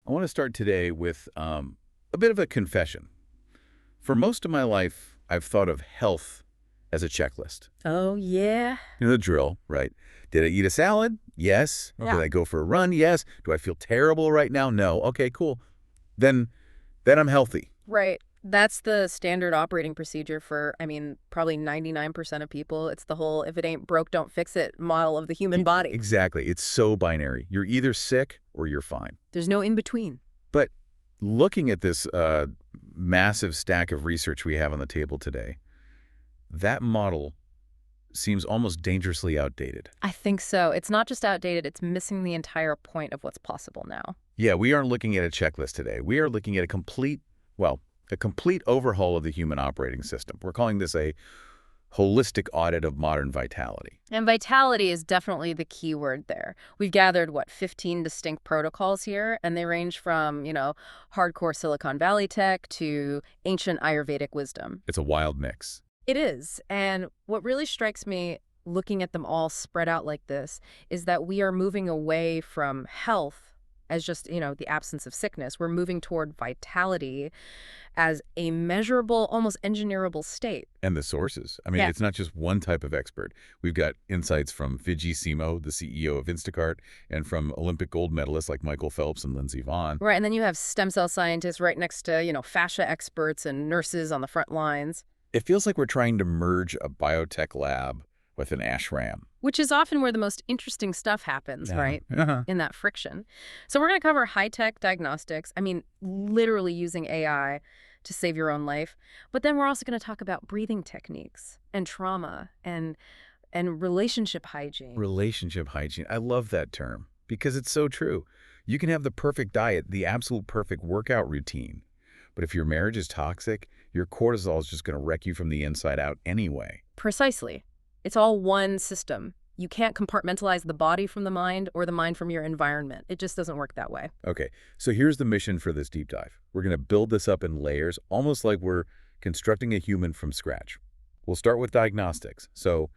I want to start today with a bit of a confession. For most of my life, I've thought of health as a checklist. Oh, yeah? You know the drill, right? Did I eat a salad? Yes. Yeah. Did I go for a run? Yes. Do I feel terrible right now? No. Okay, cool. Then I'm healthy. Right. That's the standard operating procedure for, probably 99% of people. It's the whole if it ain't broke, don't fix it model of the human body. Exactly. It's so binary. You're either sick or you're fine. There's no in between. But looking at this massive stack of research we have on the table today, that model seems almost dangerously outdated. I think so. It's not just outdated, it's missing the entire point of what's possible now. Yeah, we aren't looking at a checklist today. We are looking at a complete overhaul of the human operating system. We're calling this a holistic audit of modern vitality. And vitality is definitely the key word there. We've gathered, 15 distinct protocols here, and they range from, hardcore Silicon Valley tech to ancient Ayurvedic wisdom. It's a wild mix. It is. And what really strikes me looking at them all spread out like this is that we are moving away from health as just, the absence of sickness. We're moving toward vitality as a measurable, almost engineerable state. And the sources. It's not just one type of expert. We've got insights from Fidji Simo, the CEO of Instacart, and from Olympic gold medalists like Michael Phelps and Lindsey Vonn. Right, and then you have stem cell scientists right next to, fascia experts and nurses on the front lines. It feels like we're trying to merge a biotech lab with an ashram. Which is often where the most interesting stuff happens, right? Uh-huh. In that friction. So we're going to cover high-tech diagnostics. Literally using AI to save your own life. But then we're also going to talk about breathing techniques and trauma and relationship hygiene. Relationship hygiene. I love that term because it's so true. You can have the perfect diet, the absolute perfect workout routine. But if your marriage is toxic, your cortisol is just going to wreck you from the inside out anyway. Precisely. It's all one system. You can't compartmentalize the body from the mind or the mind from your environment. It just doesn't work that way. Okay, so here's the mission for this deep dive. We're going to build this up in layers, almost like we're constructing a human from scratch. We'll start with diagnostics. So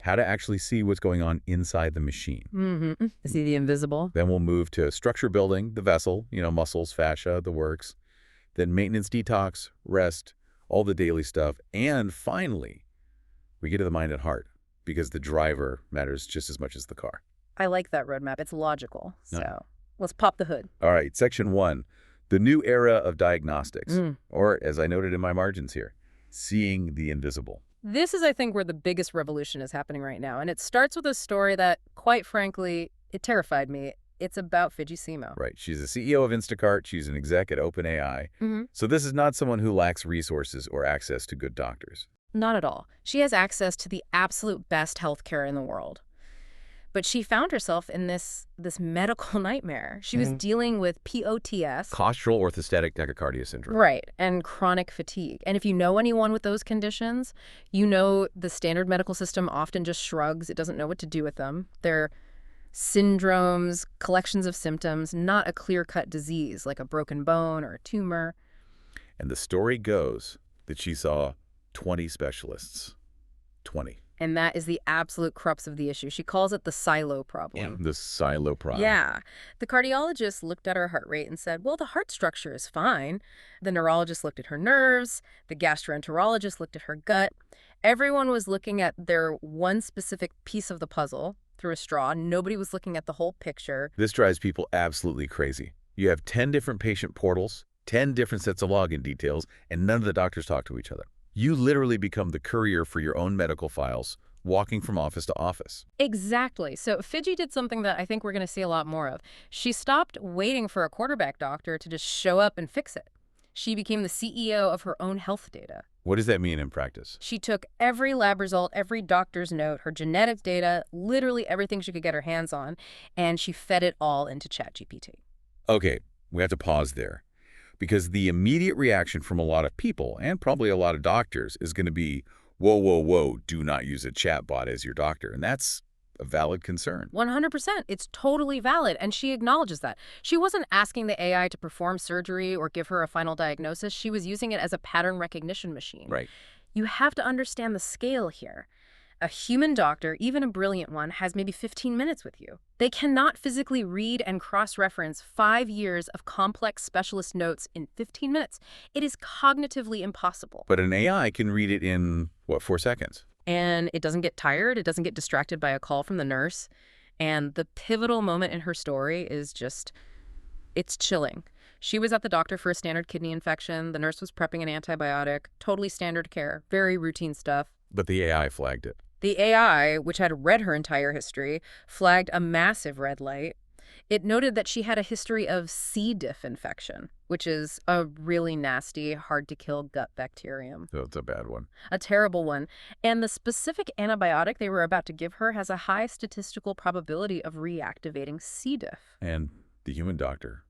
how to actually see what's going on inside the machine. Mm-hmm. See the invisible. Then we'll move to structure building, the vessel, muscles, fascia, the works. Then maintenance, detox, rest, all the daily stuff. And finally, we get to the mind and heart, because the driver matters just as much as the car. I like that roadmap. It's logical. So let's pop the hood. All right, section 1, the new era of diagnostics, or as I noted in my margins here, seeing the invisible. This is, I think, where the biggest revolution is happening right now. And it starts with a story that, quite frankly, it terrified me. It's about Fidji Simo. Right. She's the CEO of Instacart. She's an exec at OpenAI. So this is not someone who lacks resources or access to good doctors. Not at all. She has access to the absolute best healthcare in the world. But she found herself in this medical nightmare. She was dealing with POTS. Postural orthostatic tachycardia syndrome. Right, and chronic fatigue. And if you know anyone with those conditions, you know the standard medical system often just shrugs. It doesn't know what to do with them. They're syndromes, collections of symptoms, not a clear-cut disease like a broken bone or a tumor. And the story goes that she saw 20 specialists. 20. And that is the absolute crux of the issue. She calls it the silo problem. Yeah, the silo problem. Yeah. The cardiologist looked at her heart rate and said, well, the heart structure is fine. The neurologist looked at her nerves. The gastroenterologist looked at her gut. Everyone was looking at their one specific piece of the puzzle through a straw. Nobody was looking at the whole picture. This drives people absolutely crazy. You have 10 different patient portals, 10 different sets of login details, and none of the doctors talk to each other. You literally become the courier for your own medical files, walking from office to office. Exactly. So Fidji did something that I think we're going to see a lot more of. She stopped waiting for a quarterback doctor to just show up and fix it. She became the CEO of her own health data. What does that mean in practice? She took every lab result, every doctor's note, her genetics data, literally everything she could get her hands on, and she fed it all into ChatGPT. Okay, we have to pause there. Because the immediate reaction from a lot of people, and probably a lot of doctors, is going to be, whoa, whoa, whoa, do not use a chatbot as your doctor. And that's a valid concern. 100%. It's totally valid, and she acknowledges that. She wasn't asking the AI to perform surgery or give her a final diagnosis. She was using it as a pattern recognition machine. Right. You have to understand the scale here. A human doctor, even a brilliant one, has maybe 15 minutes with you. They cannot physically read and cross-reference 5 years of complex specialist notes in 15 minutes. It is cognitively impossible. But an AI can read it in, what, 4 seconds? And it doesn't get tired. It doesn't get distracted by a call from the nurse. And the pivotal moment in her story is just, it's chilling. She was at the doctor for a standard kidney infection. The nurse was prepping an antibiotic. Totally standard care. Very routine stuff. But the AI flagged it. The AI, which had read her entire history, flagged a massive red light. It noted that she had a history of C. diff infection, which is a really nasty, hard-to-kill gut bacterium. So it's a bad one. A terrible one. And the specific antibiotic they were about to give her has a high statistical probability of reactivating C. diff. And the human doctor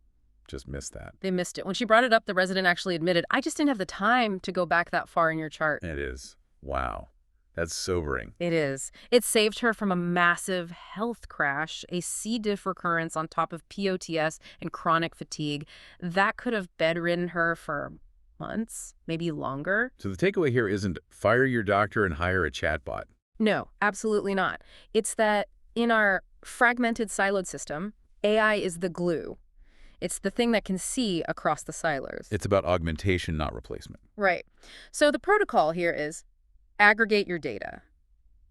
just missed that. They missed it. When she brought it up, the resident actually admitted, I just didn't have the time to go back that far in your chart. It is. Wow. That's sobering. It is. It saved her from a massive health crash, a C. diff recurrence on top of POTS and chronic fatigue. That could have bedridden her for months, maybe longer. So the takeaway here isn't fire your doctor and hire a chatbot. No, absolutely not. It's that in our fragmented siloed system, AI is the glue. It's the thing that can see across the silos. It's about augmentation, not replacement. Right. So the protocol here is aggregate your data.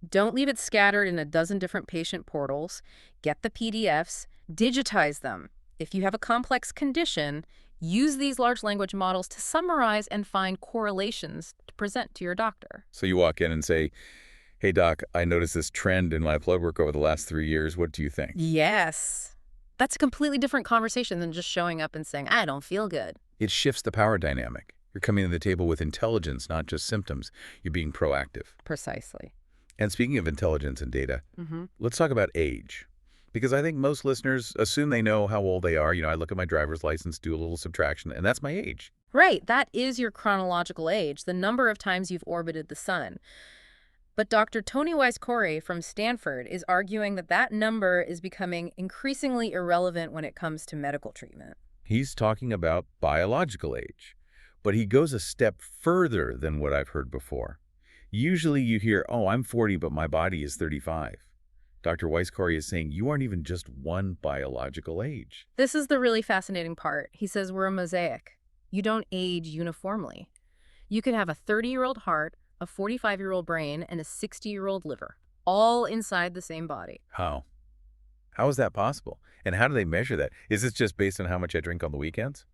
Don't leave it scattered in a dozen different patient portals. Get the PDFs, digitize them. If you have a complex condition, use these large language models to summarize and find correlations to present to your doctor. So you walk in and say, hey, doc, I noticed this trend in my blood work over the last 3 years. What do you think? Yes. That's a completely different conversation than just showing up and saying, I don't feel good. It shifts the power dynamic. You're coming to the table with intelligence, not just symptoms. You're being proactive. Precisely. And speaking of intelligence and data, let's talk about age. Because I think most listeners assume they know how old they are. You know, I look at my driver's license, do a little subtraction, and that's my age. Right. That is your chronological age, the number of times you've orbited the sun. But Dr. Tony Weiss-Corey from Stanford is arguing that that number is becoming increasingly irrelevant when it comes to medical treatment. He's talking about biological age. But he goes a step further than what I've heard before. Usually you hear, oh, I'm 40, but my body is 35. Dr. Weiss-Corey is saying you aren't even just one biological age. This is the really fascinating part. He says we're a mosaic. You don't age uniformly. You can have a 30-year-old heart, a 45-year-old brain, and a 60-year-old liver, all inside the same body. How? How is that possible? And how do they measure that? Is this just based on how much I drink on the weekends?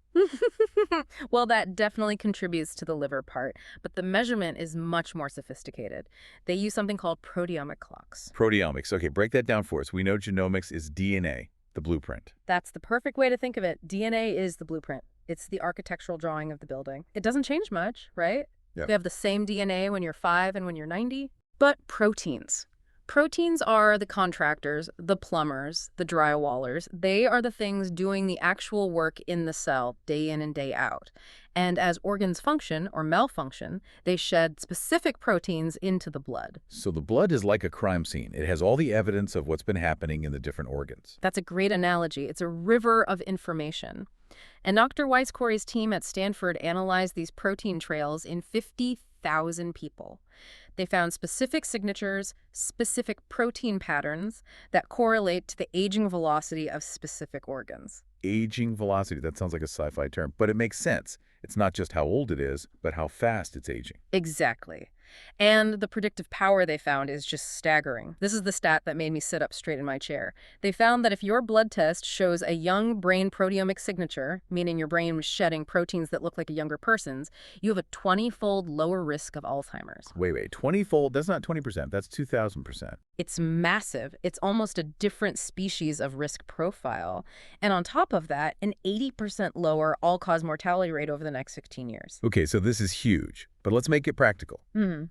Well, that definitely contributes to the liver part, but the measurement is much more sophisticated. They use something called proteomic clocks. Proteomics. Okay, break that down for us. We know genomics is DNA, the blueprint. That's the perfect way to think of it. DNA is the blueprint. It's the architectural drawing of the building. It doesn't change much, right? Yep. We have the same DNA when you're 5 and when you're 90. But proteins. Proteins are the contractors, the plumbers, the drywallers. They are the things doing the actual work in the cell day in and day out. And as organs function or malfunction, they shed specific proteins into the blood. So the blood is like a crime scene. It has all the evidence of what's been happening in the different organs. That's a great analogy. It's a river of information. And Dr. Weiss-Corey's team at Stanford analyzed these protein trails in 50,000 people. They found specific signatures, specific protein patterns that correlate to the aging velocity of specific organs. Aging velocity, that sounds like a sci-fi term, but it makes sense. It's not just how old it is, but how fast it's aging. Exactly. And the predictive power they found is just staggering. This is the stat that made me sit up straight in my chair. They found that if your blood test shows a young brain proteomic signature, meaning your brain was shedding proteins that look like a younger person's, you have a 20-fold lower risk of Alzheimer's. Wait, 20-fold? That's not 20%, that's 2,000%. It's massive. It's almost a different species of risk profile. And on top of that, an 80% lower all-cause mortality rate over the next 16 years. Okay, so this is huge, but let's make it practical.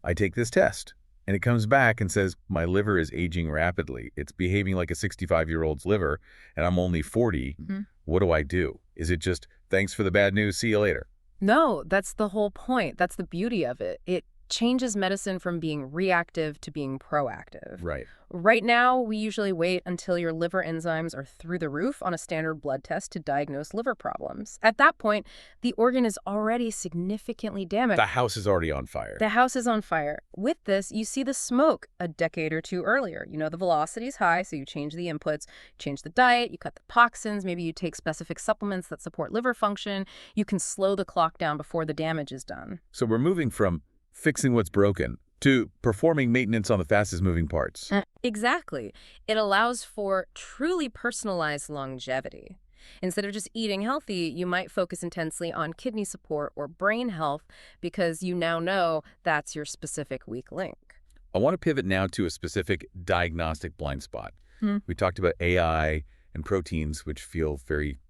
I take this test, and it comes back and says, my liver is aging rapidly. It's behaving like a 65-year-old's liver, and I'm only 40. What do I do? Is it just, thanks for the bad news, see you later? No, that's the whole point. That's the beauty of it. It changes medicine from being reactive to being proactive. Right. Right now, we usually wait until your liver enzymes are through the roof on a standard blood test to diagnose liver problems. At that point, the organ is already significantly damaged. The house is already on fire. The house is on fire. With this, you see the smoke a decade or two earlier. You know the velocity is high, so you change the inputs, change the diet, you cut the toxins, maybe you take specific supplements that support liver function. You can slow the clock down before the damage is done. So we're moving from fixing what's broken to performing maintenance on the fastest moving parts. Exactly. It allows for truly personalized longevity. Instead of just eating healthy, you might focus intensely on kidney support or brain health because you now know that's your specific weak link. I want to pivot now to a specific diagnostic blind spot. Hmm. We talked about AI and proteins, which feel very,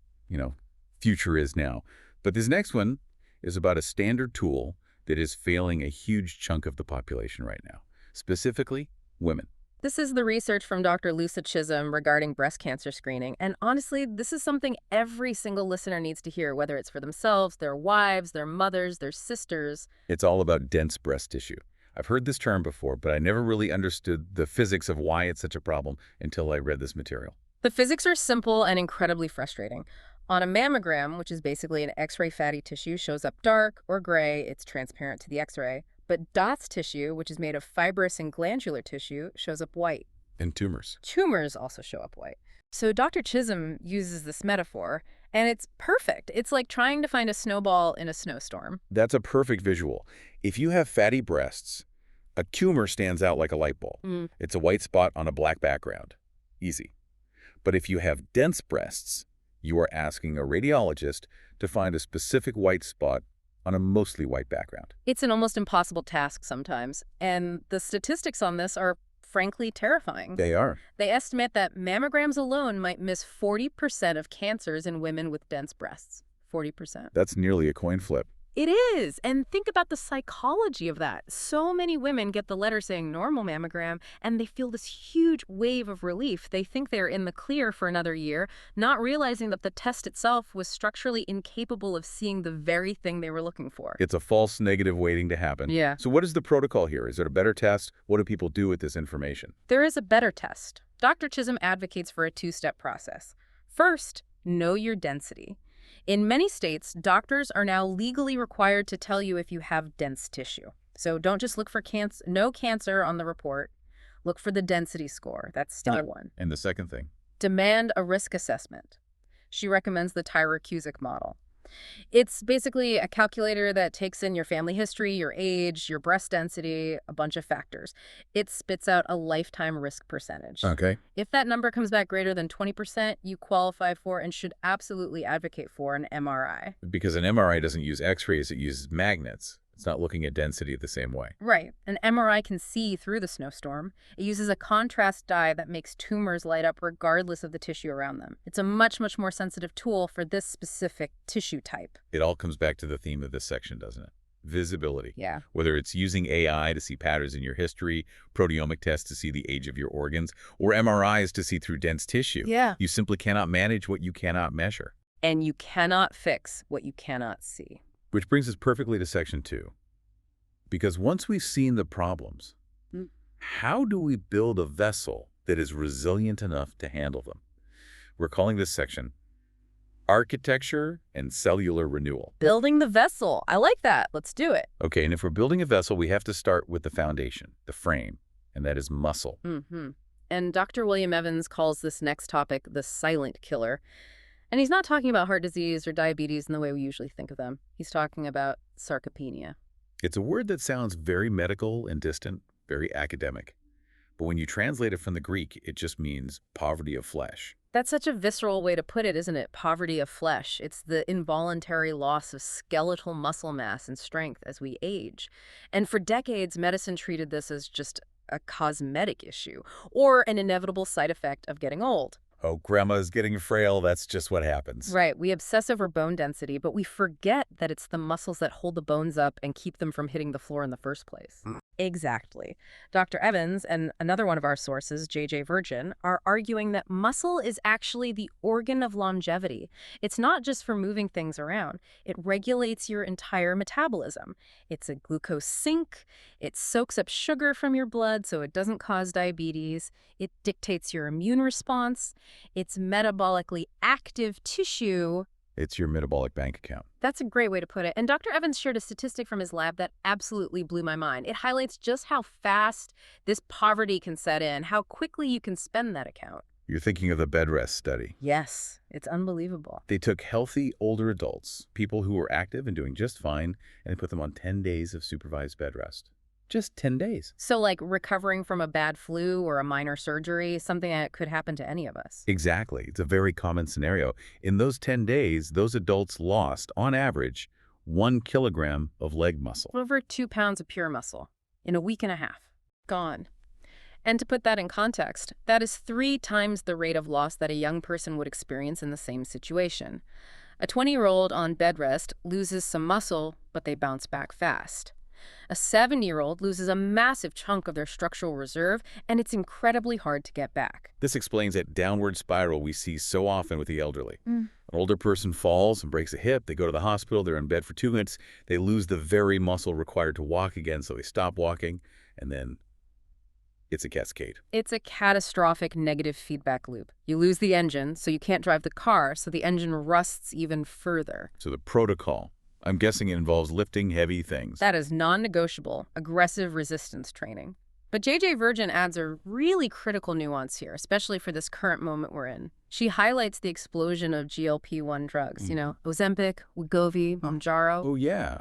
future is now. But this next one is about a standard tool that is failing a huge chunk of the population right now, specifically women. This is the research from Dr. Lucia Chisholm regarding breast cancer screening. And honestly, this is something every single listener needs to hear, whether it's for themselves, their wives, their mothers, their sisters. It's all about dense breast tissue. I've heard this term before, but I never really understood the physics of why it's such a problem until I read this material. The physics are simple and incredibly frustrating. On a mammogram, which is basically an X-ray fatty tissue, shows up dark or gray. It's transparent to the X-ray. But DOTS tissue, which is made of fibrous and glandular tissue, shows up white. And tumors. Tumors also show up white. So Dr. Chisholm uses this metaphor, and it's perfect. It's like trying to find a snowball in a snowstorm. That's a perfect visual. If you have fatty breasts, a tumor stands out like a light bulb. It's a white spot on a black background. Easy. But if you have dense breasts, you are asking a radiologist to find a specific white spot on a mostly white background. It's an almost impossible task sometimes, and the statistics on this are frankly terrifying. They are. They estimate that mammograms alone might miss 40% of cancers in women with dense breasts. 40%. That's nearly a coin flip. It is. And think about the psychology of that. So many women get the letter saying normal mammogram, and they feel this huge wave of relief. They think they're in the clear for another year, not realizing that the test itself was structurally incapable of seeing the very thing they were looking for. It's a false negative waiting to happen. Yeah. So what is the protocol here? Is it a better test? What do people do with this information? There is a better test. Dr. Chisholm advocates for a two-step process. First, know your density. In many states, doctors are now legally required to tell you if you have dense tissue. So don't just look for no cancer on the report. Look for the density score. That's step one. And the second thing? Demand a risk assessment. She recommends the Thyroid model. It's basically a calculator that takes in your family history, your age, your breast density, a bunch of factors. It spits out a lifetime risk percentage. Okay. If that number comes back greater than 20%, you qualify for and should absolutely advocate for an MRI. Because an MRI doesn't use X-rays, it uses magnets. It's not looking at density the same way. Right. An MRI can see through the snowstorm. It uses a contrast dye that makes tumors light up regardless of the tissue around them. It's a much, much more sensitive tool for this specific tissue type. It all comes back to the theme of this section, doesn't it? Visibility. Yeah. Whether it's using AI to see patterns in your history, proteomic tests to see the age of your organs, or MRIs to see through dense tissue. Yeah. You simply cannot manage what you cannot measure. And you cannot fix what you cannot see. Which brings us perfectly to section 2. Because once we've seen the problems, how do we build a vessel that is resilient enough to handle them? We're calling this section Architecture and Cellular Renewal. Building the vessel. I like that. Let's do it. Okay, and if we're building a vessel, we have to start with the foundation, the frame, and that is muscle. And Dr. William Evans calls this next topic the silent killer. And he's not talking about heart disease or diabetes in the way we usually think of them. He's talking about sarcopenia. It's a word that sounds very medical and distant, very academic. But when you translate it from the Greek, it just means poverty of flesh. That's such a visceral way to put it, isn't it? Poverty of flesh. It's the involuntary loss of skeletal muscle mass and strength as we age. And for decades, medicine treated this as just a cosmetic issue or an inevitable side effect of getting old. Oh, grandma's getting frail. That's just what happens. Right, we obsess over bone density, but we forget that it's the muscles that hold the bones up and keep them from hitting the floor in the first place. Exactly. Dr. Evans and another one of our sources, J.J. Virgin, are arguing that muscle is actually the organ of longevity. It's not just for moving things around. It regulates your entire metabolism. It's a glucose sink. It soaks up sugar from your blood so it doesn't cause diabetes. It dictates your immune response. It's metabolically active tissue. It's your metabolic bank account. That's a great way to put it. And Dr. Evans shared a statistic from his lab that absolutely blew my mind. It highlights just how fast this poverty can set in, how quickly you can spend that account. You're thinking of the bed rest study. Yes, it's unbelievable. They took healthy older adults, people who were active and doing just fine, and they put them on 10 days of supervised bed rest. Just 10 days. So like recovering from a bad flu or a minor surgery, something that could happen to any of us. Exactly. It's a very common scenario. In those 10 days, those adults lost, on average, 1 kilogram of leg muscle. Over 2 pounds of pure muscle in a week and a half. Gone. And to put that in context, that is 3 times the rate of loss that a young person would experience in the same situation. A 20-year-old on bed rest loses some muscle, but they bounce back fast. A 70-year-old loses a massive chunk of their structural reserve, and it's incredibly hard to get back. This explains that downward spiral we see so often with the elderly. An older person falls and breaks a hip, they go to the hospital, they're in bed for 2 minutes, they lose the very muscle required to walk again, so they stop walking, and then it's a cascade. It's a catastrophic negative feedback loop. You lose the engine, so you can't drive the car, so the engine rusts even further. So the protocol, I'm guessing it involves lifting heavy things. That is non-negotiable, aggressive resistance training. But J.J. Virgin adds a really critical nuance here, especially for this current moment we're in. She highlights the explosion of GLP-1 drugs, Ozempic, Wegovy, Mounjaro. Oh, yeah.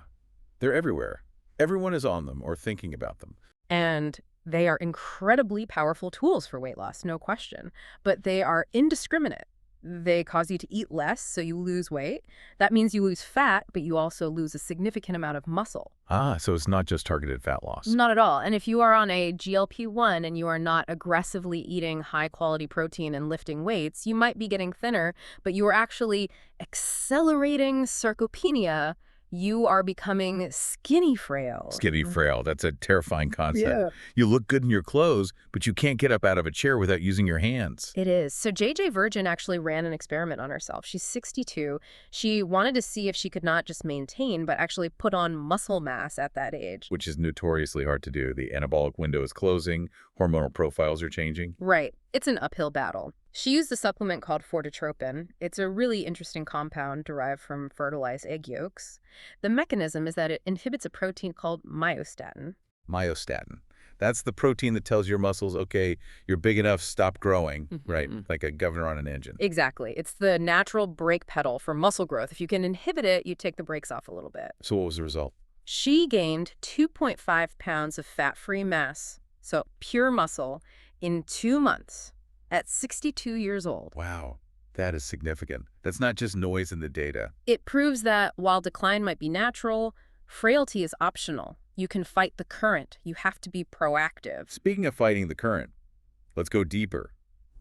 They're everywhere. Everyone is on them or thinking about them. And they are incredibly powerful tools for weight loss, no question. But they are indiscriminate. They cause you to eat less, so you lose weight. That means you lose fat, but you also lose a significant amount of muscle. So it's not just targeted fat loss. Not at all. And if you are on a GLP-1 and you are not aggressively eating high-quality protein and lifting weights, you might be getting thinner, but you are actually accelerating sarcopenia. You are becoming skinny frail. Skinny frail. That's a terrifying concept. Yeah. You look good in your clothes, but you can't get up out of a chair without using your hands. It is. So J.J. Virgin actually ran an experiment on herself. She's 62. She wanted to see if she could not just maintain, but actually put on muscle mass at that age. Which is notoriously hard to do. The anabolic window is closing. Hormonal profiles are changing. Right. It's an uphill battle. She used a supplement called fortotropin. It's a really interesting compound derived from fertilized egg yolks. The mechanism is that it inhibits a protein called myostatin. Myostatin. That's the protein that tells your muscles, okay, you're big enough, stop growing, right? Like a governor on an engine. Exactly. It's the natural brake pedal for muscle growth. If you can inhibit it, you take the brakes off a little bit. So what was the result? She gained 2.5 pounds of fat-free mass, so pure muscle, in 2 months. At 62 years old. Wow, that is significant. That's not just noise in the data. It proves that while decline might be natural, frailty is optional. You can fight the current. You have to be proactive. Speaking of fighting the current, let's go deeper.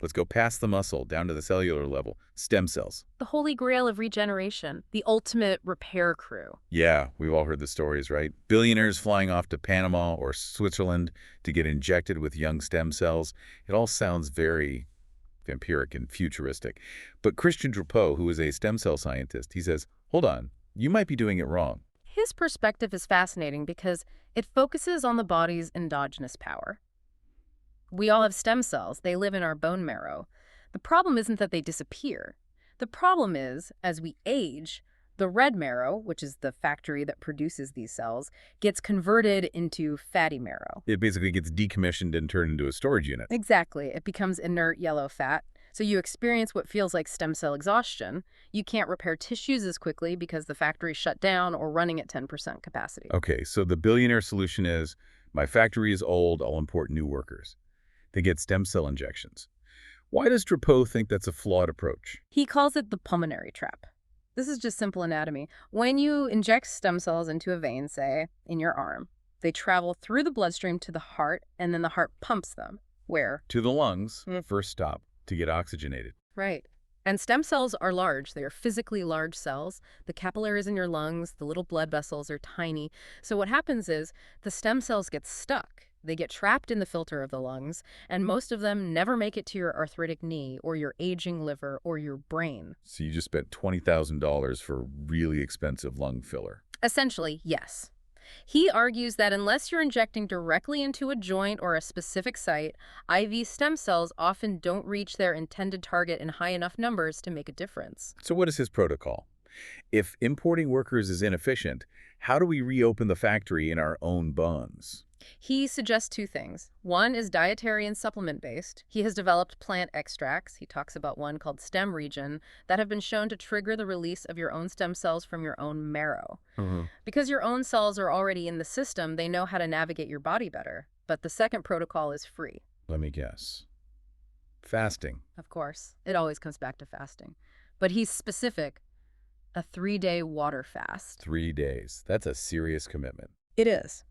Let's go past the muscle, down to the cellular level. Stem cells. The holy grail of regeneration, the ultimate repair crew. Yeah, we've all heard the stories, right? Billionaires flying off to Panama or Switzerland to get injected with young stem cells. It all sounds very vampiric and futuristic. But Christian Drapeau, who is a stem cell scientist, he says, hold on, you might be doing it wrong. His perspective is fascinating because it focuses on the body's endogenous power. We all have stem cells. They live in our bone marrow. The problem isn't that they disappear. The problem is, as we age, the red marrow, which is the factory that produces these cells, gets converted into fatty marrow. It basically gets decommissioned and turned into a storage unit. Exactly. It becomes inert yellow fat. So you experience what feels like stem cell exhaustion. You can't repair tissues as quickly because the factory's shut down or running at 10% capacity. Okay, so the billionaire solution is, my factory is old, I'll import new workers. They get stem cell injections. Why does Drapeau think that's a flawed approach? He calls it the pulmonary trap. This is just simple anatomy. When you inject stem cells into a vein, say, in your arm, they travel through the bloodstream to the heart, and then the heart pumps them. Where? To the lungs, first stop, to get oxygenated. Right. And stem cells are large. They are physically large cells. The capillaries in your lungs, the little blood vessels are tiny. So what happens is the stem cells get stuck. They get trapped in the filter of the lungs, and most of them never make it to your arthritic knee or your aging liver or your brain. So you just spent $20,000 for really expensive lung filler. Essentially, yes. He argues that unless you're injecting directly into a joint or a specific site, IV stem cells often don't reach their intended target in high enough numbers to make a difference. So what is his protocol? If importing workers is inefficient, how do we reopen the factory in our own bones? He suggests two things. One is dietary and supplement-based. He has developed plant extracts. He talks about one called stem regen that have been shown to trigger the release of your own stem cells from your own marrow. Because your own cells are already in the system, they know how to navigate your body better. But the second protocol is free. Let me guess. Fasting. Of course, it always comes back to fasting. But he's specific. A 3-day water fast. 3 days. That's a serious commitment. It is.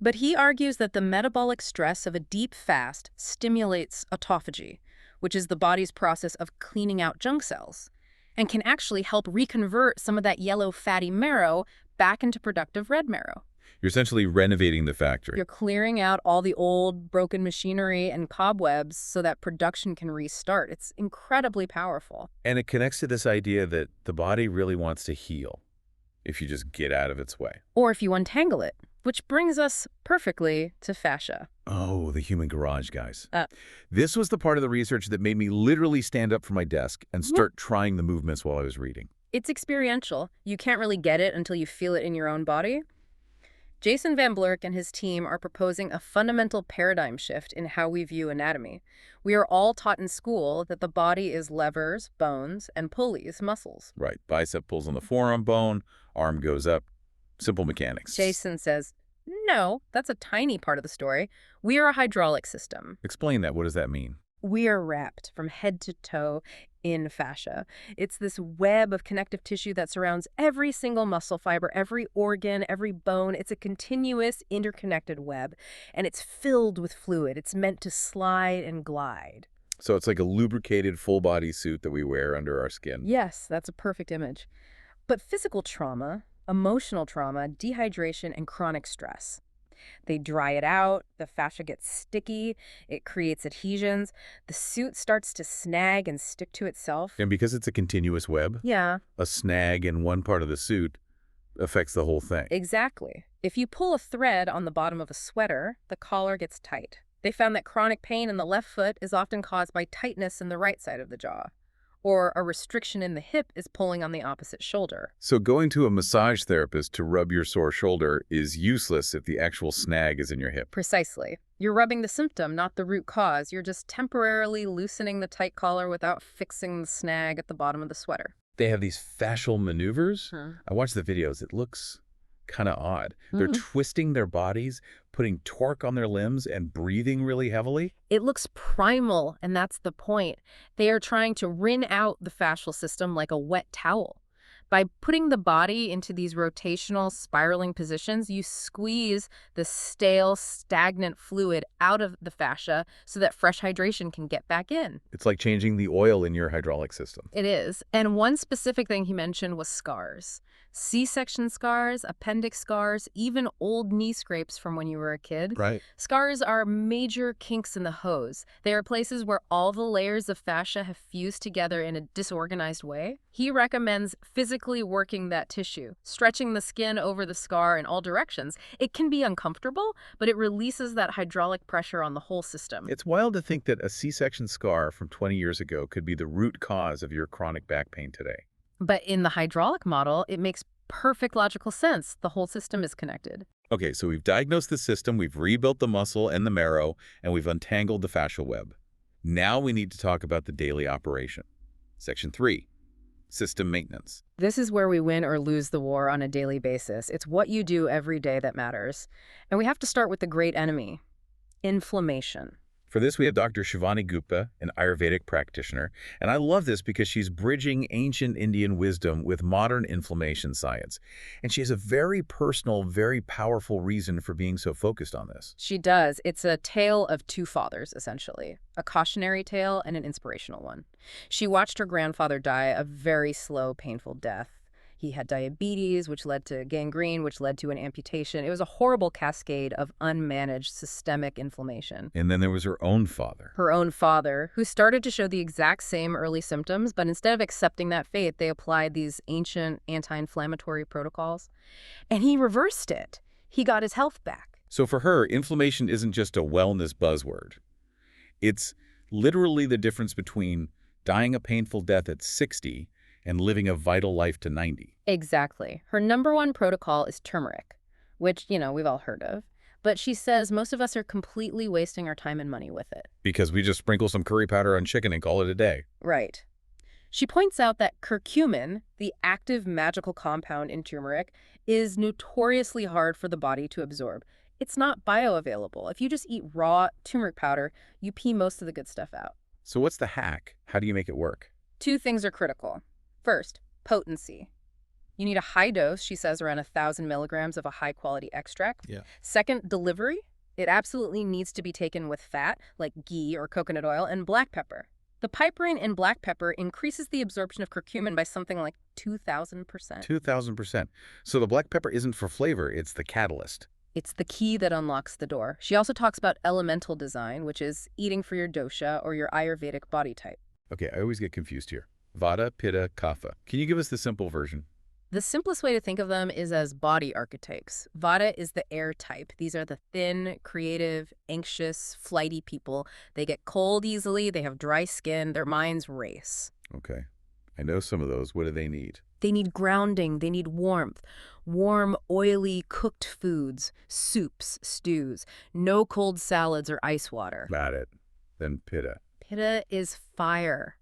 But he argues that the metabolic stress of a deep fast stimulates autophagy, which is the body's process of cleaning out junk cells, and can actually help reconvert some of that yellow fatty marrow back into productive red marrow. You're essentially renovating the factory. You're clearing out all the old broken machinery and cobwebs so that production can restart. It's incredibly powerful. And it connects to this idea that the body really wants to heal if you just get out of its way. Or if you untangle it. Which brings us perfectly to fascia. Oh, the human garage, guys. This was the part of the research that made me literally stand up from my desk and start trying the movements while I was reading. It's experiential. You can't really get it until you feel it in your own body. Jason Van Blurk and his team are proposing a fundamental paradigm shift in how we view anatomy. We are all taught in school that the body is levers, bones, and pulleys, muscles. Right. Bicep pulls on the forearm bone, arm goes up. Simple mechanics. Jason says, no, that's a tiny part of the story. We are a hydraulic system. Explain that. What does that mean? We are wrapped from head to toe in fascia. It's this web of connective tissue that surrounds every single muscle fiber, every organ, every bone. It's a continuous, interconnected web, and it's filled with fluid. It's meant to slide and glide. So it's like a lubricated full-body suit that we wear under our skin. Yes, that's a perfect image. But physical trauma, emotional trauma, dehydration, and chronic stress. They dry it out, the fascia gets sticky, it creates adhesions, the suit starts to snag and stick to itself. And because it's a continuous web, Yeah. a snag in one part of the suit affects the whole thing. Exactly. If you pull a thread on the bottom of a sweater, the collar gets tight. They found that chronic pain in the left foot is often caused by tightness in the right side of the jaw. Or a restriction in the hip is pulling on the opposite shoulder. So going to a massage therapist to rub your sore shoulder is useless if the actual snag is in your hip. Precisely. You're rubbing the symptom, not the root cause. You're just temporarily loosening the tight collar without fixing the snag at the bottom of the sweater. They have these fascial maneuvers. I watched the videos. It looks kind of odd. They're twisting their bodies, putting torque on their limbs, and breathing really heavily. It looks primal, and that's the point. They are trying to wring out the fascial system like a wet towel. By putting the body into these rotational, spiraling positions, you squeeze the stale, stagnant fluid out of the fascia so that fresh hydration can get back in. It's like changing the oil in your hydraulic system. It is. And one specific thing he mentioned was scars. C-section scars, appendix scars, even old knee scrapes from when you were a kid. Right. Scars are major kinks in the hose. They are places where all the layers of fascia have fused together in a disorganized way. He recommends physically working that tissue, stretching the skin over the scar in all directions. It can be uncomfortable, but it releases that hydraulic pressure on the whole system. It's wild to think that a C-section scar from 20 years ago could be the root cause of your chronic back pain today. But in the hydraulic model, it makes perfect logical sense. The whole system is connected. Okay, so we've diagnosed the system, we've rebuilt the muscle and the marrow, and we've untangled the fascial web. Now we need to talk about the daily operation. Section 3, system maintenance. This is where we win or lose the war on a daily basis. It's what you do every day that matters. And we have to start with the great enemy, inflammation. For this, we have Dr. Shivani Gupta, an Ayurvedic practitioner, and I love this because she's bridging ancient Indian wisdom with modern inflammation science. And she has a very personal, very powerful reason for being so focused on this. She does. It's a tale of two fathers, essentially. A cautionary tale and an inspirational one. She watched her grandfather die a very slow, painful death. He had diabetes, which led to gangrene, which led to an amputation. It was a horrible cascade of unmanaged systemic inflammation. And then there was her own father. Her own father, who started to show the exact same early symptoms, but instead of accepting that fate, they applied these ancient anti-inflammatory protocols. And he reversed it. He got his health back. So for her, inflammation isn't just a wellness buzzword. It's literally the difference between dying a painful death at 60 and living a vital life to 90. Exactly. Her number one protocol is turmeric, which, we've all heard of. But she says most of us are completely wasting our time and money with it. Because we just sprinkle some curry powder on chicken and call it a day. Right. She points out that curcumin, the active magical compound in turmeric, is notoriously hard for the body to absorb. It's not bioavailable. If you just eat raw turmeric powder, you pee most of the good stuff out. So what's the hack? How do you make it work? Two things are critical. First, potency. You need a high dose, she says, around 1,000 milligrams of a high-quality extract. Yeah. Second, delivery. It absolutely needs to be taken with fat, like ghee or coconut oil, and black pepper. The piperine in black pepper increases the absorption of curcumin by something like 2,000%. 2,000%. So the black pepper isn't for flavor, it's the catalyst. It's the key that unlocks the door. She also talks about elemental design, which is eating for your dosha or your Ayurvedic body type. Okay, I always get confused here. Vata, Pitta, Kapha. Can you give us the simple version? The simplest way to think of them is as body archetypes. Vata is the air type. These are the thin, creative, anxious, flighty people. They get cold easily, they have dry skin, their minds race. Okay, I know some of those. What do they need? They need grounding, they need warmth. Warm, oily, cooked foods, soups, stews. No cold salads or ice water. Got it. Then Pitta. Pitta is fire.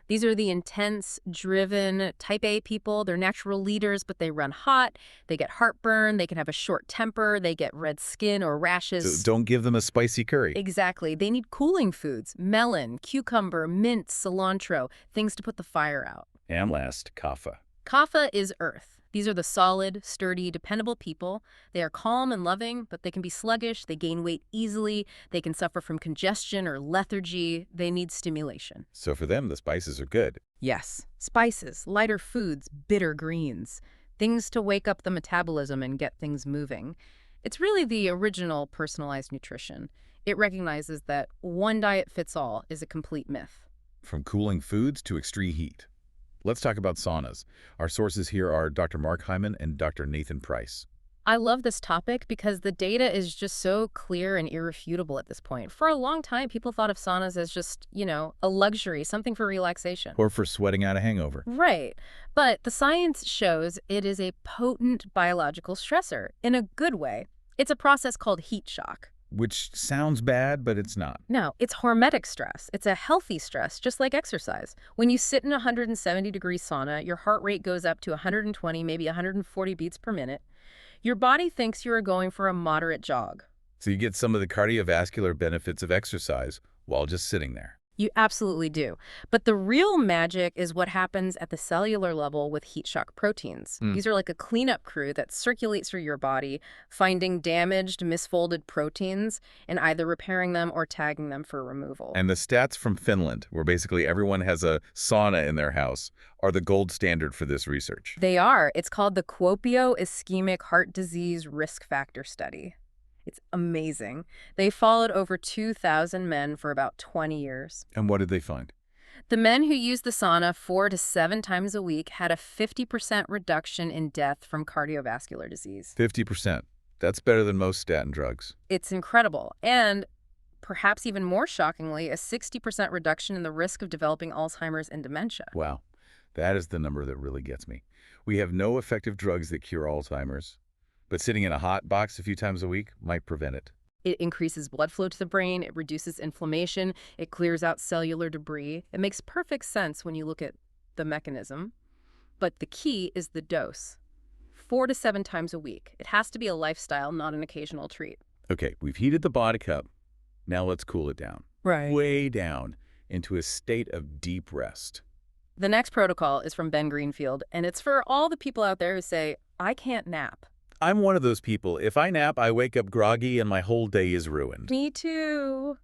These are the intense, driven, type A people. They're natural leaders, but they run hot. They get heartburn. They can have a short temper. They get red skin or rashes. So don't give them a spicy curry. Exactly. They need cooling foods. Melon, cucumber, mint, cilantro, things to put the fire out. And last, Kapha. Kapha is earth. These are the solid, sturdy, dependable people. They are calm and loving, but they can be sluggish. They gain weight easily. They can suffer from congestion or lethargy. They need stimulation. So for them, the spices are good. Yes. Spices, lighter foods, bitter greens. Things to wake up the metabolism and get things moving. It's really the original personalized nutrition. It recognizes that one diet fits all is a complete myth. From cooling foods to extreme heat. Let's talk about saunas. Our sources here are Dr. Mark Hyman and Dr. Nathan Price. I love this topic because the data is just so clear and irrefutable at this point. For a long time, people thought of saunas as just, a luxury, something for relaxation. Or for sweating out a hangover. Right. But the science shows it is a potent biological stressor in a good way. It's a process called heat shock. Which sounds bad, but it's not. No, it's hormetic stress. It's a healthy stress, just like exercise. When you sit in a 170-degree sauna, your heart rate goes up to 120, maybe 140 beats per minute. Your body thinks you are going for a moderate jog. So you get some of the cardiovascular benefits of exercise while just sitting there. You absolutely do. But the real magic is what happens at the cellular level with heat shock proteins. These are like a cleanup crew that circulates through your body, finding damaged, misfolded proteins and either repairing them or tagging them for removal. And the stats from Finland, where basically everyone has a sauna in their house, are the gold standard for this research. They are. It's called the Kuopio Ischemic Heart Disease Risk Factor Study. It's amazing. They followed over 2,000 men for about 20 years. And what did they find? The men who used the sauna 4 to 7 times a week had a 50% reduction in death from cardiovascular disease. 50%. That's better than most statin drugs. It's incredible. And perhaps even more shockingly, a 60% reduction in the risk of developing Alzheimer's and dementia. Wow. That is the number that really gets me. We have no effective drugs that cure Alzheimer's. But sitting in a hot box a few times a week might prevent it. It increases blood flow to the brain, it reduces inflammation, it clears out cellular debris. It makes perfect sense when you look at the mechanism. But the key is the dose. 4 to 7 times a week. It has to be a lifestyle, not an occasional treat. Okay, we've heated the body cup. Now let's cool it down. Right. way down into a state of deep rest. The next protocol is from Ben Greenfield, and it's for all the people out there who say, I can't nap. I'm one of those people. If I nap, I wake up groggy and my whole day is ruined. Me too.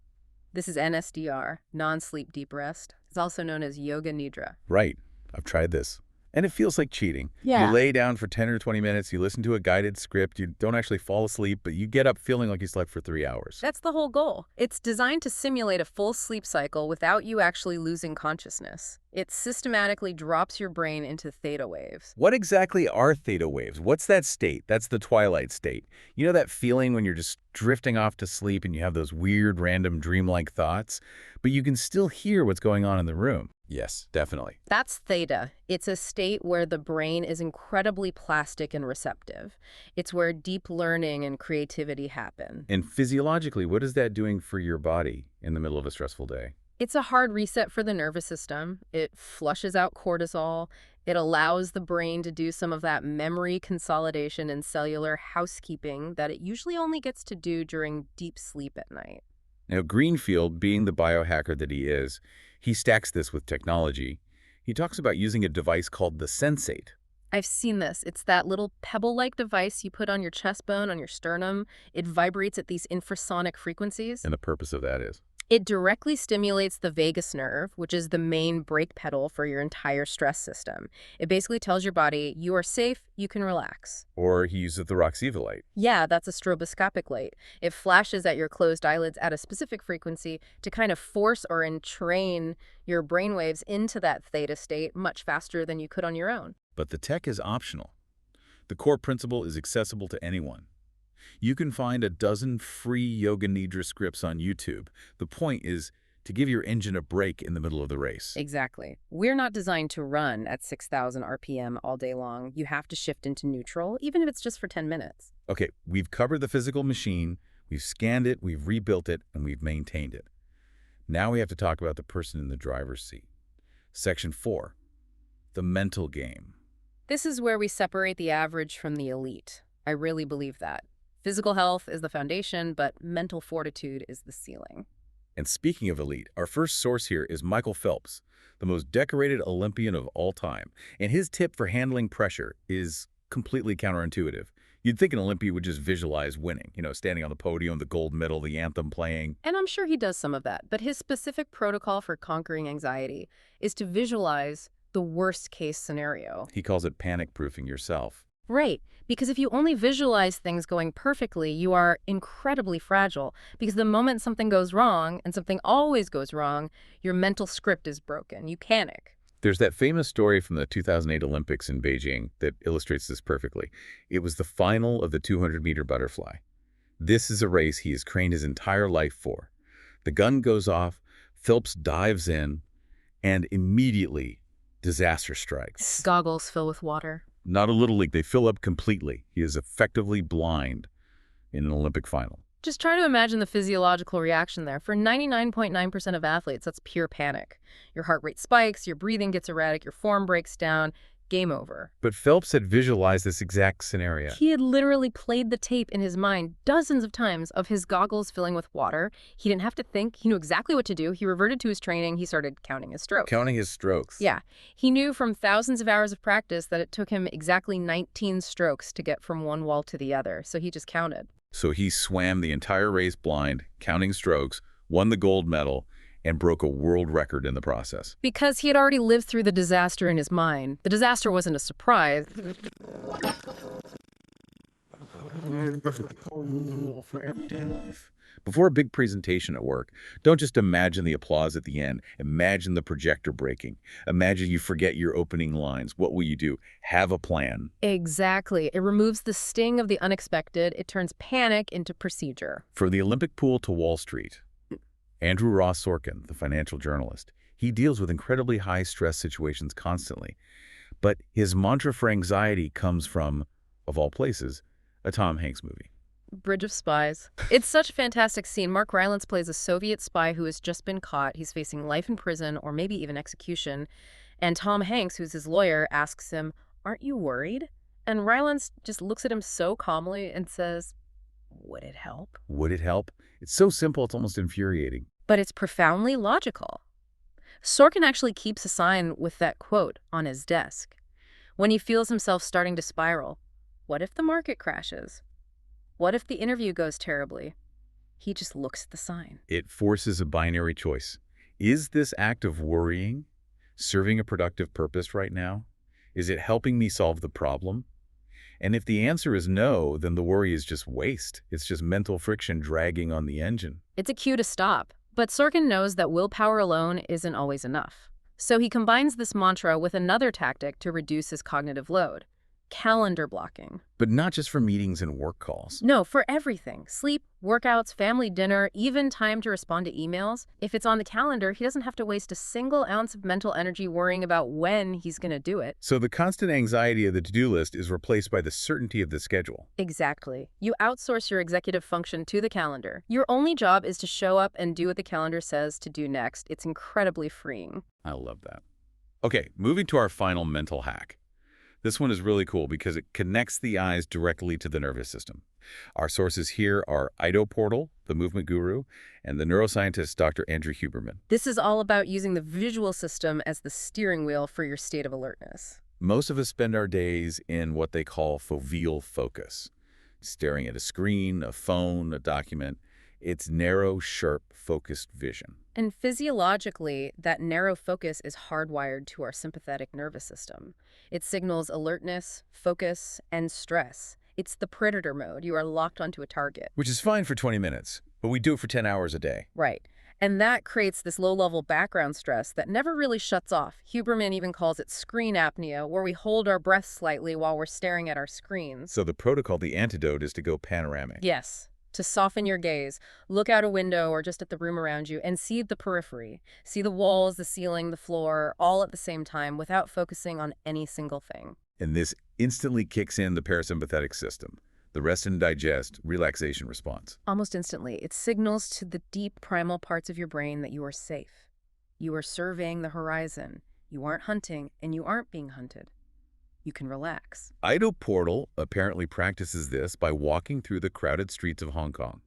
This is NSDR, non-sleep deep rest. It's also known as yoga nidra. Right. I've tried this. And it feels like cheating. Yeah. You lay down for 10 or 20 minutes, you listen to a guided script, you don't actually fall asleep, but you get up feeling like you slept for 3 hours. That's the whole goal. It's designed to simulate a full sleep cycle without you actually losing consciousness. It systematically drops your brain into theta waves. What exactly are theta waves? What's that state? That's the twilight state. You know that feeling when you're just drifting off to sleep and you have those weird, random, dreamlike thoughts, but you can still hear what's going on in the room? Yes, definitely. That's theta. It's a state where the brain is incredibly plastic and receptive. It's where deep learning and creativity happen. And physiologically, what is that doing for your body in the middle of a stressful day? It's a hard reset for the nervous system. It flushes out cortisol. It allows the brain to do some of that memory consolidation and cellular housekeeping that it usually only gets to do during deep sleep at night. Now, Greenfield, being the biohacker that he is, he stacks this with technology. He talks about using a device called the Sensate. I've seen this. It's that little pebble-like device you put on your chest bone, on your sternum. It vibrates at these infrasonic frequencies. And the purpose of that is? It directly stimulates the vagus nerve, which is the main brake pedal for your entire stress system. It basically tells your body, you are safe, you can relax. Or he uses the Roxeva light. Yeah, that's a stroboscopic light. It flashes at your closed eyelids at a specific frequency to kind of force or entrain your brainwaves into that theta state much faster than you could on your own. But the tech is optional. The core principle is accessible to anyone. You can find a dozen free Yoga Nidra scripts on YouTube. The point is to give your engine a break in the middle of the race. Exactly. We're not designed to run at 6,000 RPM all day long. You have to shift into neutral, even if it's just for 10 minutes. Okay, we've covered the physical machine, we've scanned it, we've rebuilt it, and we've maintained it. Now we have to talk about the person in the driver's seat. Section 4, the mental game. This is where we separate the average from the elite. I really believe that. Physical health is the foundation, but mental fortitude is the ceiling. And speaking of elite, our first source here is Michael Phelps, the most decorated Olympian of all time. And his tip for handling pressure is completely counterintuitive. You'd think an Olympian would just visualize winning, standing on the podium, the gold medal, the anthem playing. And I'm sure he does some of that, but his specific protocol for conquering anxiety is to visualize the worst-case scenario. He calls it panic-proofing yourself. Right, because if you only visualize things going perfectly, you are incredibly fragile. Because the moment something goes wrong, and something always goes wrong, your mental script is broken. You panic. There's that famous story from the 2008 Olympics in Beijing that illustrates this perfectly. It was the final of the 200-meter butterfly. This is a race he has trained his entire life for. The gun goes off, Phelps dives in, and immediately disaster strikes. Goggles fill with water. Not a little leak. They fill up completely. He is effectively blind in an Olympic final. Just try to imagine the physiological reaction there. For 99.9% of athletes, that's pure panic. Your heart rate spikes, your breathing gets erratic, your form breaks down. Game over. But Phelps had visualized this exact scenario. He had literally played the tape in his mind dozens of times of his goggles filling with water. He didn't have to think. He knew exactly what to do. He reverted to his training. He started counting his strokes. Counting his strokes. Yeah. He knew from thousands of hours of practice that it took him exactly 19 strokes to get from one wall to the other. So he just counted. So he swam the entire race blind, counting strokes, won the gold medal, and broke a world record in the process. Because he had already lived through the disaster in his mind. The disaster wasn't a surprise. Before a big presentation at work, don't just imagine the applause at the end. Imagine the projector breaking. Imagine you forget your opening lines. What will you do? Have a plan. Exactly. It removes the sting of the unexpected. It turns panic into procedure. From the Olympic pool to Wall Street. Andrew Ross Sorkin, the financial journalist, he deals with incredibly high-stress situations constantly. But his mantra for anxiety comes from, of all places, a Tom Hanks movie. Bridge of Spies. It's such a fantastic scene. Mark Rylance plays a Soviet spy who has just been caught. He's facing life in prison or maybe even execution. And Tom Hanks, who's his lawyer, asks him, "Aren't you worried?" And Rylance just looks at him so calmly and says, "Would it help?" Would it help? It's so simple, it's almost infuriating. But it's profoundly logical. Sorkin actually keeps a sign with that quote on his desk. When he feels himself starting to spiral, what if the market crashes? What if the interview goes terribly? He just looks at the sign. It forces a binary choice. Is this act of worrying serving a productive purpose right now? Is it helping me solve the problem? And if the answer is no, then the worry is just waste. It's just mental friction dragging on the engine. It's a cue to stop. But Sorkin knows that willpower alone isn't always enough. So he combines this mantra with another tactic to reduce his cognitive load: calendar blocking. But not just for meetings and work calls. No, for everything. Sleep, workouts, family dinner, even time to respond to emails. If it's on the calendar, he doesn't have to waste a single ounce of mental energy worrying about when he's going to do it. So the constant anxiety of the to-do list is replaced by the certainty of the schedule. Exactly. You outsource your executive function to the calendar. Your only job is to show up and do what the calendar says to do next. It's incredibly freeing. I love that. Okay, moving to our final mental hack. This one is really cool because it connects the eyes directly to the nervous system. Our sources here are Ido Portal, the movement guru, and the neuroscientist Dr. Andrew Huberman. This is all about using the visual system as the steering wheel for your state of alertness. Most of us spend our days in what they call foveal focus, staring at a screen, a phone, a document. It's narrow, sharp, focused vision. And physiologically, that narrow focus is hardwired to our sympathetic nervous system. It signals alertness, focus, and stress. It's the predator mode. You are locked onto a target. Which is fine for 20 minutes, but we do it for 10 hours a day. Right. And that creates this low-level background stress that never really shuts off. Huberman even calls it screen apnea, where we hold our breath slightly while we're staring at our screens. So the protocol, the antidote, is to go panoramic. Yes. To soften your gaze, look out a window or just at the room around you and see the periphery. See the walls, the ceiling, the floor, all at the same time without focusing on any single thing. And this instantly kicks in the parasympathetic system, the rest and digest relaxation response. Almost instantly, it signals to the deep primal parts of your brain that you are safe. You are surveying the horizon. You aren't hunting, and you aren't being hunted. You can relax. Ido Portal apparently practices this by walking through the crowded streets of Hong Kong.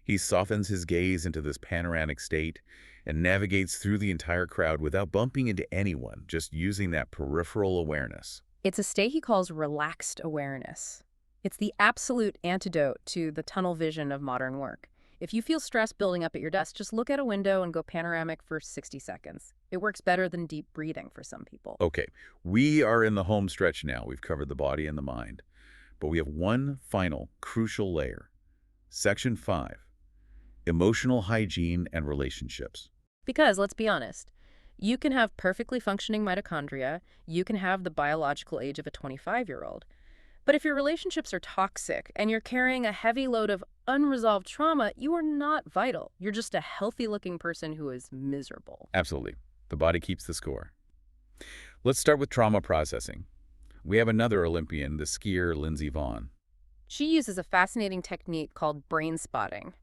He softens his gaze into this panoramic state and navigates through the entire crowd without bumping into anyone, just using that peripheral awareness. It's a state he calls relaxed awareness. It's the absolute antidote to the tunnel vision of modern work. If you feel stress building up at your desk, just look out a window and go panoramic for 60 seconds. It works better than deep breathing for some people. Okay, we are in the home stretch now. We've covered the body and the mind. But we have one final crucial layer. Section 5, emotional hygiene and relationships. Because, let's be honest, you can have perfectly functioning mitochondria, you can have the biological age of a 25-year-old. But if your relationships are toxic and you're carrying a heavy load of unresolved trauma, you are not vital. You're just a healthy-looking person who is miserable. Absolutely. The body keeps the score. Let's start with trauma processing. We have another Olympian, the skier Lindsey Vonn. She uses a fascinating technique called brain spotting.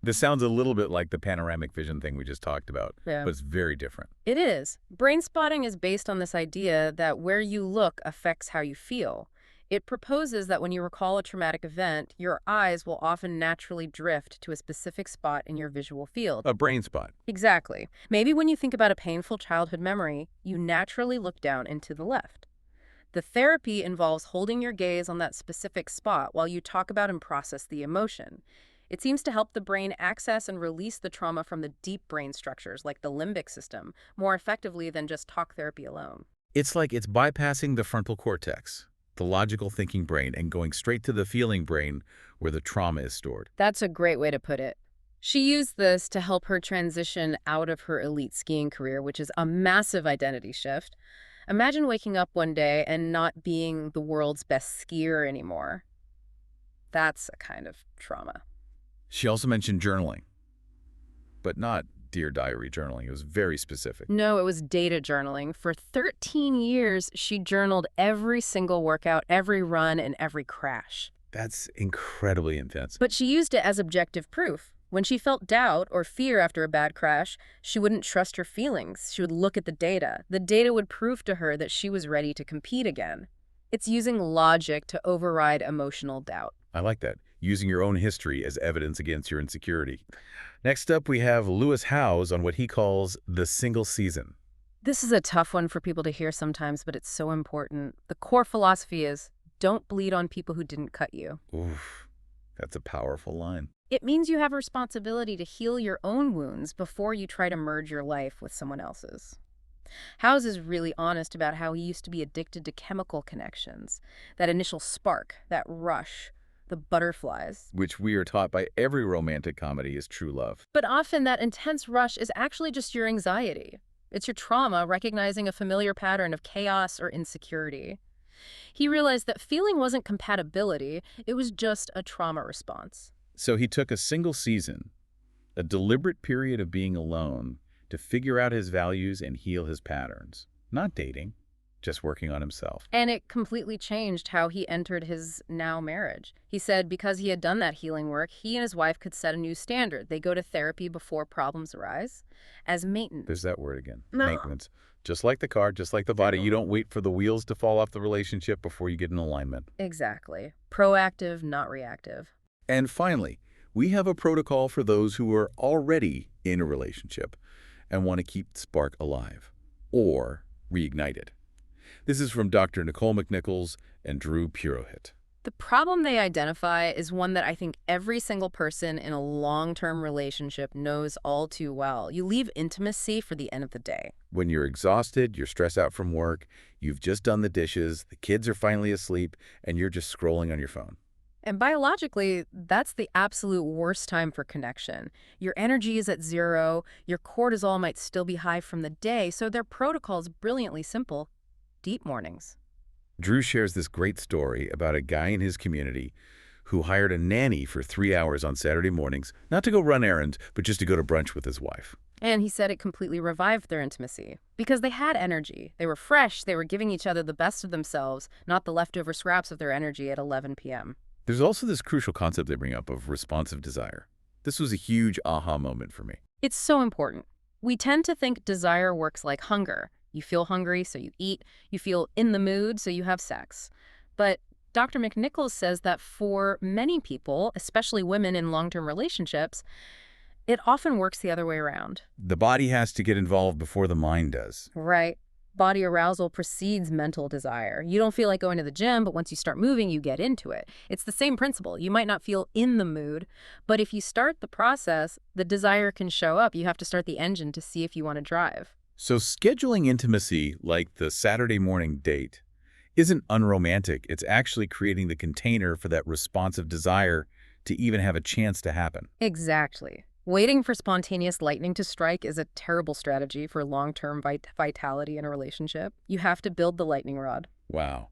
This sounds a little bit like the panoramic vision thing we just talked about, but it's very different. It is. Brain spotting is based on this idea that where you look affects how you feel. It proposes that when you recall a traumatic event, your eyes will often naturally drift to a specific spot in your visual field. A brain spot. Exactly. Maybe when you think about a painful childhood memory, you naturally look down and to the left. The therapy involves holding your gaze on that specific spot while you talk about and process the emotion. It seems to help the brain access and release the trauma from the deep brain structures, like the limbic system, more effectively than just talk therapy alone. It's like it's bypassing the frontal cortex, the logical thinking brain, and going straight to the feeling brain where the trauma is stored. That's a great way to put it. She used this to help her transition out of her elite skiing career, which is a massive identity shift. Imagine waking up one day and not being the world's best skier anymore. That's a kind of trauma. She also mentioned journaling, but not Dear Diary journaling. It was very specific. No, it was data journaling. For 13 years, she journaled every single workout, every run, and every crash. That's incredibly intense. But she used it as objective proof. When she felt doubt or fear after a bad crash, she wouldn't trust her feelings. She would look at the data. The data would prove to her that she was ready to compete again. It's using logic to override emotional doubt. I like that. using your own history as evidence against your insecurity. Next up, we have Lewis Howes on what he calls the single season. This is a tough one for people to hear sometimes, but it's so important. The core philosophy is don't bleed on people who didn't cut you. Oof, that's a powerful line. It means you have a responsibility to heal your own wounds before you try to merge your life with someone else's. Howes is really honest about how he used to be addicted to chemical connections, that initial spark, that rush, the butterflies. Which we are taught by every romantic comedy is true love. But often that intense rush is actually just your anxiety. It's your trauma recognizing a familiar pattern of chaos or insecurity. He realized that feeling wasn't compatibility, it was just a trauma response. So he took a single season, a deliberate period of being alone, to figure out his values and heal his patterns. Not dating, just working on himself. And it completely changed how he entered his now marriage. He said because he had done that healing work, he and his wife could set a new standard. They go to therapy before problems arise as maintenance. There's that word again, No. maintenance. Just like the car, just like the body, you don't wait for the wheels to fall off the relationship before you get in alignment. Exactly. Proactive, not reactive. And finally, we have a protocol for those who are already in a relationship and want to keep the spark alive or reignite it. This is from Dr. Nicole McNichols and Drew Purohit. The problem they identify is one that I think every single person in a long-term relationship knows all too well. You leave intimacy for the end of the day. When you're exhausted, you're stressed out from work, you've just done the dishes, the kids are finally asleep, and you're just scrolling on your phone. And biologically, that's the absolute worst time for connection. Your energy is at zero, your cortisol might still be high from the day, so their protocol is brilliantly simple: deep mornings. Drew shares this great story about a guy in his community who hired a nanny for 3 hours on Saturday mornings, not to go run errands, but just to go to brunch with his wife. And he said it completely revived their intimacy because they had energy. They were fresh, they were giving each other the best of themselves, not the leftover scraps of their energy at 11 p.m. There's also this crucial concept they bring up of responsive desire. This was a huge aha moment for me. It's so important. We tend to think desire works like hunger. You feel hungry, so you eat. You feel in the mood, so you have sex. But Dr. McNichols says that for many people, especially women in long-term relationships, it often works the other way around. The body has to get involved before the mind does. Right. Body arousal precedes mental desire. You don't feel like going to the gym, but once you start moving, you get into it. It's the same principle. You might not feel in the mood, but if you start the process, the desire can show up. You have to start the engine to see if you want to drive. So scheduling intimacy, like the Saturday morning date, isn't unromantic. It's actually creating the container for that responsive desire to even have a chance to happen. Exactly. Waiting for spontaneous lightning to strike is a terrible strategy for long-term vitality in a relationship. You have to build the lightning rod. Wow.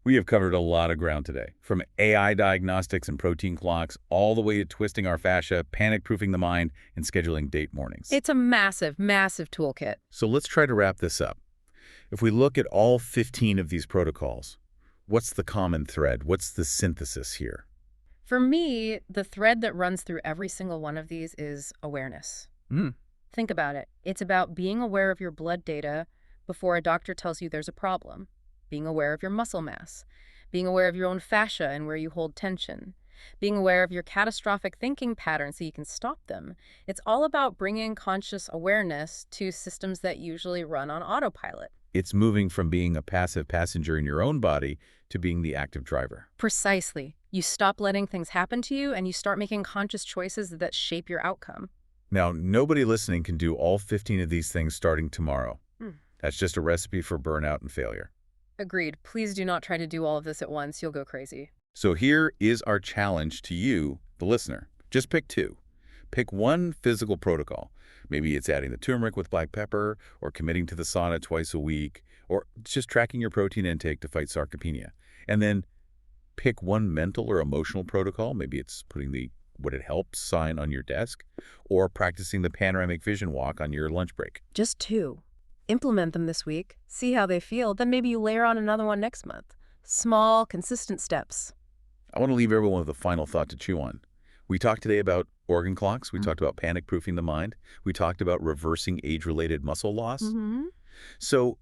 We have covered a lot of ground today, from AI diagnostics and protein clocks, all the way to twisting our fascia, panic-proofing the mind, and scheduling date mornings. It's a massive, massive toolkit. So let's try to wrap this up. If we look at all 15 of these protocols, what's the common thread? What's the synthesis here? For me, the thread that runs through every single one of these is awareness. Think about it. It's about being aware of your blood data before a doctor tells you there's a problem. Being aware of your muscle mass, being aware of your own fascia and where you hold tension, being aware of your catastrophic thinking patterns so you can stop them. It's all about bringing conscious awareness to systems that usually run on autopilot. It's moving from being a passive passenger in your own body to being the active driver. Precisely. You stop letting things happen to you and you start making conscious choices that shape your outcome. Now, nobody listening can do all 15 of these things starting tomorrow. That's just a recipe for burnout and failure. Agreed. Please do not try to do all of this at once. You'll go crazy. So here is our challenge to you, the listener. Just pick two. Pick one physical protocol. Maybe it's adding the turmeric with black pepper, or committing to the sauna twice a week, or just tracking your protein intake to fight sarcopenia. And then pick one mental or emotional protocol. Maybe it's putting the "would it help" sign on your desk, or practicing the panoramic vision walk on your lunch break. Just two. Implement them this week. See how they feel. Then maybe you layer on another one next month. Small, consistent steps. I want to leave everyone with a final thought to chew on. We talked today about organ clocks. We talked about panic-proofing the mind. We talked about reversing age-related muscle loss. So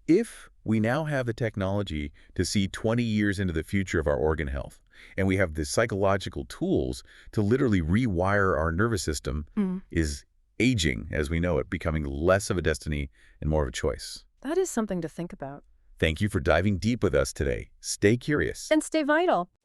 If we now have the technology to see 20 years into the future of our organ health, and we have the psychological tools to literally rewire our nervous system, Mm. is aging, as we know it, becoming less of a destiny and more of a choice? That is something to think about. Thank you for diving deep with us today. Stay curious. And stay vital.